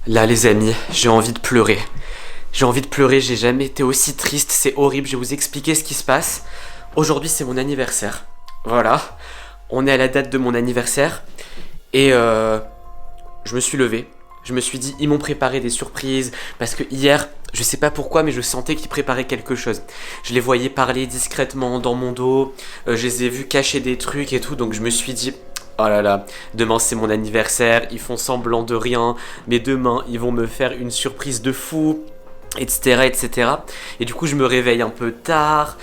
Là, les amis, j'ai envie de pleurer. J'ai envie de pleurer, j'ai jamais été aussi triste, c'est horrible, je vais vous expliquer ce qui se passe. Aujourd'hui, c'est mon anniversaire. Voilà, on est à la date de mon anniversaire. Et je me suis levé. Je me suis dit, ils m'ont préparé des surprises. Parce que hier, je sais pas pourquoi, mais je sentais qu'ils préparaient quelque chose. Je les voyais parler discrètement dans mon dos. Je les ai vus cacher des trucs et tout. Donc je me suis dit, oh là là, demain c'est mon anniversaire. Ils font semblant de rien. Mais demain, ils vont me faire une surprise de fou. Etc. etc. Et du coup, je me réveille un peu tard.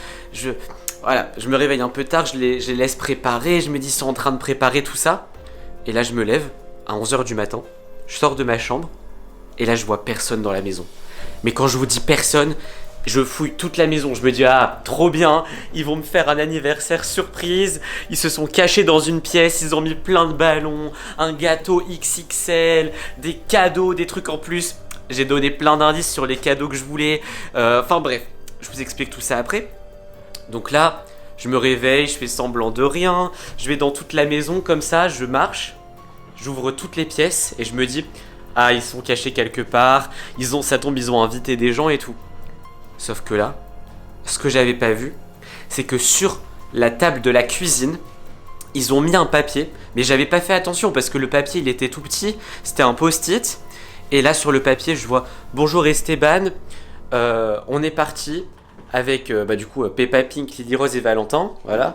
Voilà, je me réveille un peu tard. Je les laisse préparer. Je me dis, ils sont en train de préparer tout ça. Et là, je me lève à 11h du matin. Je sors de ma chambre et là je vois personne dans la maison. Mais quand je vous dis personne, je fouille toute la maison. Je me dis ah trop bien, ils vont me faire un anniversaire surprise. Ils se sont cachés dans une pièce, ils ont mis plein de ballons, un gâteau XXL, des cadeaux, des trucs en plus. J'ai donné plein d'indices sur les cadeaux que je voulais. Enfin bref, je vous explique tout ça après. Donc là, je me réveille, je fais semblant de rien. Je vais dans toute la maison comme ça, je marche. J'ouvre toutes les pièces et je me dis ah ils sont cachés quelque part, ça tombe, ils ont invité des gens et tout. Sauf que là, ce que j'avais pas vu, c'est que sur la table de la cuisine, ils ont mis un papier, mais j'avais pas fait attention parce que le papier il était tout petit, c'était un post-it. Et là sur le papier je vois bonjour Esteban, on est parti avec du coup Peppa Pink, Lily Rose et Valentin, voilà.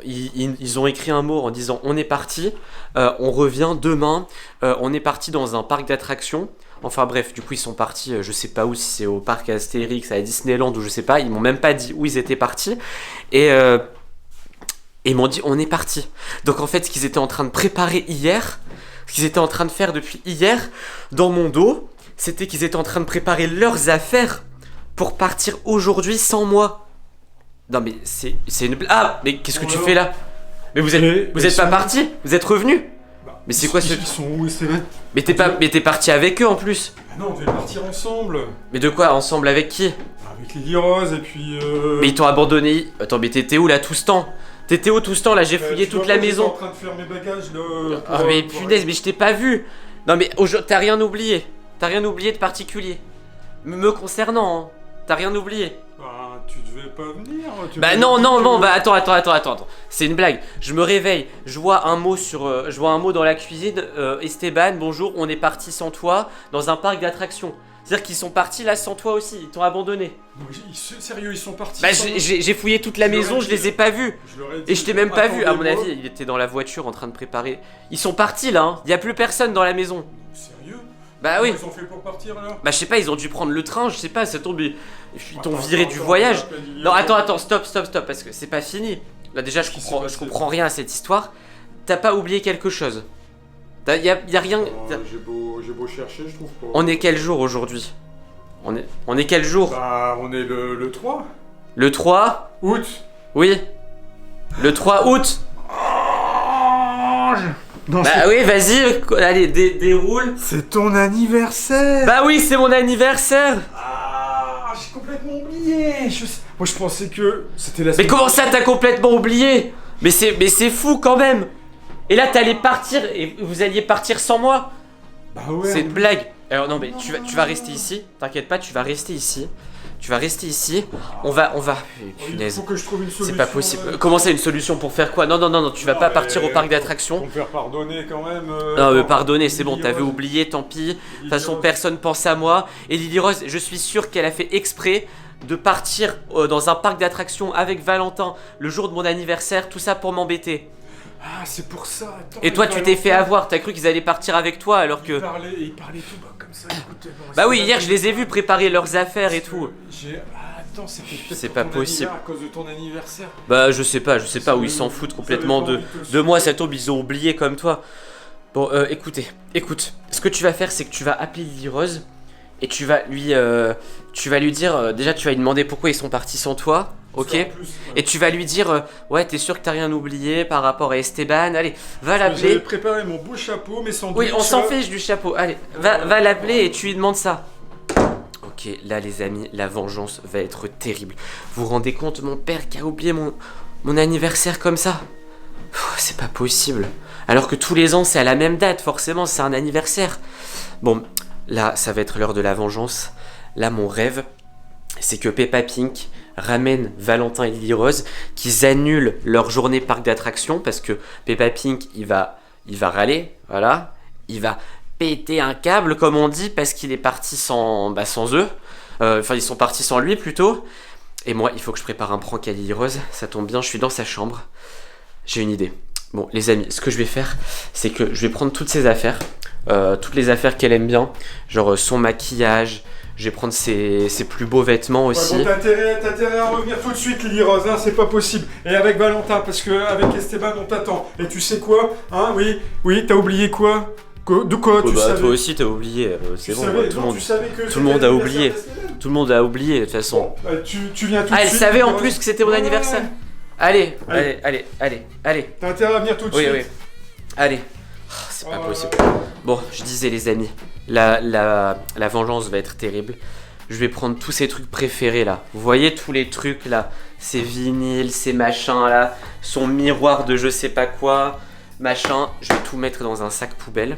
Ils ont écrit un mot en disant on est parti, on revient demain, on est parti dans un parc d'attractions. Enfin bref, du coup ils sont partis, je sais pas où, si c'est au parc Astérix, à Disneyland ou je sais pas, ils m'ont même pas dit où ils étaient partis. Et ils m'ont dit on est parti. Donc en fait ce qu'ils étaient en train de préparer hier, ce qu'ils étaient en train de faire depuis hier, dans mon dos, c'était qu'ils étaient en train de préparer leurs affaires pour partir aujourd'hui sans moi. Non mais c'est une blague. Ah mais qu'est-ce que tu fais là? Mais vous êtes pas parti? Vous êtes revenu? Mais c'est quoi ce... Ils sont où, Esteban? Mais t'es parti avec eux en plus. Ah non, on devait partir ensemble. Mais de quoi? Ensemble avec qui? Avec Lily Rose et puis Mais ils t'ont abandonné. Attends mais t'étais où là tout ce temps? T'étais où tout ce temps là? J'ai fouillé toute la maison. J'étais en train de faire mes bagages là. Ah mais punaise, mais je t'ai pas vu. Non mais t'as rien oublié. T'as rien oublié de particulier. Me concernant, hein. T'as rien oublié. Bah, tu devais pas venir. Bah non, bah attends. C'est une blague. Je me réveille, je vois un mot dans la cuisine. Esteban, bonjour, on est parti sans toi dans un parc d'attractions. C'est-à-dire qu'ils sont partis là sans toi aussi, ils t'ont abandonné. Sérieux, ils sont partis. Bah j'ai fouillé toute la maison, je les ai pas vus. Et je t'ai même pas vu, à mon avis, il était dans la voiture en train de préparer. Ils sont partis là, hein. Y a plus personne dans la maison. Sérieux? Bah oui. Ils ont fait pour partir là? Bah je sais pas, ils ont dû prendre le train, je sais pas, ça tombe. Ils t'ont viré du voyage. Non attends, stop, parce que c'est pas fini. Là déjà je comprends rien à cette histoire. T'as pas oublié quelque chose? Y a rien. J'ai beau chercher, je trouve pas. On est quel jour aujourd'hui? On est quel jour? Bah on est le 3 Le 3 août. Oui. Le 3 août. Non, bah oui, vas-y, allez, déroule. C'est ton anniversaire. Bah oui, c'est mon anniversaire. Ah, j'ai complètement oublié. Moi je pensais que c'était la Mais semaine. comment ça t'as complètement oublié? Mais c'est fou quand même. Et là t'allais partir et vous alliez partir sans moi. Bah ouais. C'est une blague. Alors non mais tu vas rester ici. T'inquiète pas, tu vas rester ici. Tu vas rester ici. On va. Il faut que je trouve une solution. C'est pas possible. Comment ça une solution pour faire quoi? Non, tu vas pas partir au parc d'attractions. Pour me faire pardonner quand même. Non mais pardonner, c'est bon, t'avais oublié, tant pis. De toute façon personne pense à moi. Et Lily Rose, je suis sûr qu'elle a fait exprès de partir dans un parc d'attractions avec Valentin le jour de mon anniversaire, tout ça pour m'embêter. Ah, c'est pour ça. Attends, et toi tu t'es fait avoir, t'as cru qu'ils allaient partir avec toi alors que... Il parlait tout bas comme ça, écoute. Bah oui, hier je les ai vus préparer leurs affaires et tout. Attends, c'est pas possible. À cause de ton anniversaire. Bah je sais pas où ils s'en foutent complètement de moi, ça tombe, ils ont oublié comme toi. Bon écoute, ce que tu vas faire c'est que tu vas appeler Lily Rose et tu vas lui dire, déjà tu vas lui demander pourquoi ils sont partis sans toi. Ok. Et tu vas lui dire ouais t'es sûr que t'as rien oublié par rapport à Esteban. Allez va l'appeler. J'avais préparé mon beau chapeau, mes sandwichs. Oui on s'en fiche du chapeau. Allez va l'appeler et tu lui demandes ça. Ok là les amis, la vengeance va être terrible. Vous vous rendez compte, mon père qui a oublié mon anniversaire comme ça? C'est pas possible. Alors que tous les ans c'est à la même date, forcément c'est un anniversaire. Bon là, ça va être l'heure de la vengeance. Là, mon rêve, c'est que Peppa Pink ramène Valentin et Lily Rose, qu'ils annulent leur journée parc d'attractions, parce que Peppa Pink, il va râler, voilà. Il va péter un câble, comme on dit, parce qu'il est parti sans eux. Enfin, ils sont partis sans lui, plutôt. Et moi, il faut que je prépare un prank à Lily Rose. Ça tombe bien, je suis dans sa chambre. J'ai une idée. Bon, les amis, ce que je vais faire, c'est que je vais prendre toutes ses affaires, toutes les affaires qu'elle aime bien, genre son maquillage, je vais prendre ses plus beaux vêtements aussi. Ouais, bon, t'as intérêt à revenir tout de suite, Lily Rose, hein, c'est pas possible. Et avec Valentin, parce qu'avec Esteban, on t'attend. Et tu sais quoi, hein, oui, t'as oublié quoi? De quoi tu savais? Toi aussi, t'as oublié, c'est bon, savais, tout non, tu savais que le monde a oublié. d'Esteban. Tout le monde a oublié, de toute façon. Bon, tu viens tout de Ah, elle suite. savait en Lily plus Rose. que c'était mon Ouais. anniversaire. Allez. T'as intérêt à venir tout de suite. Oui. Allez. Oh, c'est pas Oh là possible. là. Bon, je disais les amis, la vengeance va être terrible. Je vais prendre tous ces trucs préférés là. Vous voyez tous les trucs là, ces vinyles, ces machins là, son miroir de je sais pas quoi, machin. Je vais tout mettre dans un sac poubelle.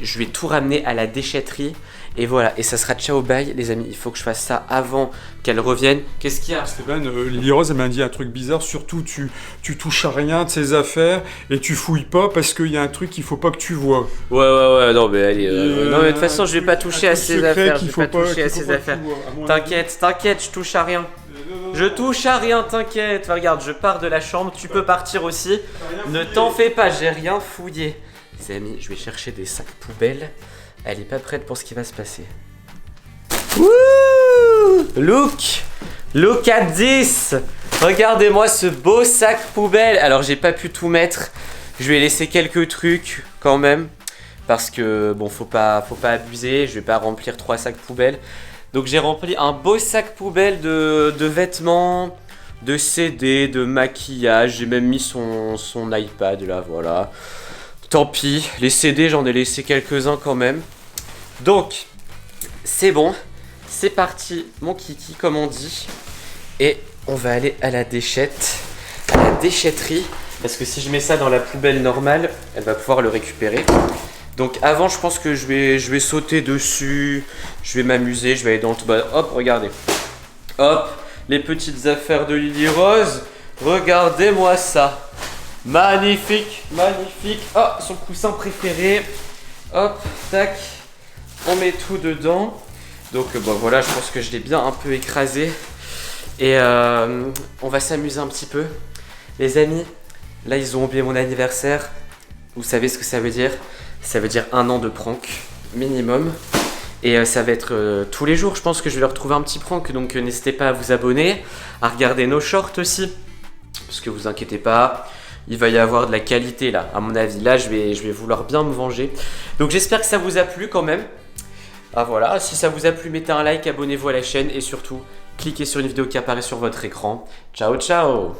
Je vais tout ramener à la déchetterie. Et voilà, et ça sera ciao bye les amis. Il faut que je fasse ça avant qu'elle revienne. Qu'est-ce qu'il y a? Esteban, Lily Rose, elle m'a dit un truc bizarre. Surtout, tu touches à rien de ses affaires et tu fouilles pas parce qu'il y a un truc qu'il faut pas que tu vois. Ouais, non mais allez. Et, non mais de toute façon, je vais pas toucher à ses affaires. Je vais pas toucher à qu'il faut ses pas que affaires. tu vois, à mon avis. T'inquiète, je touche à rien. Je touche à rien, t'inquiète. Enfin, regarde, je pars de la chambre, tu peux partir aussi. T'as rien Ne fouillé. t'en fais pas, j'ai rien fouillé. Les amis, je vais chercher des sacs poubelles. Elle est pas prête pour ce qui va se passer. Wouh! Look at this! Regardez-moi ce beau sac poubelle. Alors, j'ai pas pu tout mettre. Je vais laisser quelques trucs quand même. Parce que, bon, faut pas abuser. Je vais pas remplir 3 sacs poubelles. Donc, j'ai rempli un beau sac poubelle de vêtements, de CD, de maquillage. J'ai même mis son iPad là, voilà. Tant pis, les CD, j'en ai laissé quelques-uns quand même. Donc, c'est bon. C'est parti, mon kiki, comme on dit. Et on va aller à la déchetterie. Parce que si je mets ça dans la poubelle normale, elle va pouvoir le récupérer. Donc avant, je pense que je vais sauter dessus. Je vais m'amuser, je vais aller dans le tout bas. Hop, regardez. Hop, les petites affaires de Lily Rose. Regardez-moi ça. Magnifique. Oh, son coussin préféré. Hop, tac. On met tout dedans. Donc bon voilà, je pense que je l'ai bien un peu écrasé. Et on va s'amuser un petit peu. Les amis, là ils ont oublié mon anniversaire. Vous savez ce que ça veut dire? Ça veut dire 1 an de prank minimum. Et ça va être tous les jours. Je pense que je vais leur trouver un petit prank. Donc n'hésitez pas à vous abonner, à regarder nos shorts aussi. Parce que vous inquiétez pas, il va y avoir de la qualité là, à mon avis. Là je vais vouloir bien me venger. Donc j'espère que ça vous a plu quand même. Ah voilà, si ça vous a plu, mettez un like, abonnez-vous à la chaîne et surtout, cliquez sur une vidéo qui apparaît sur votre écran. Ciao, ciao!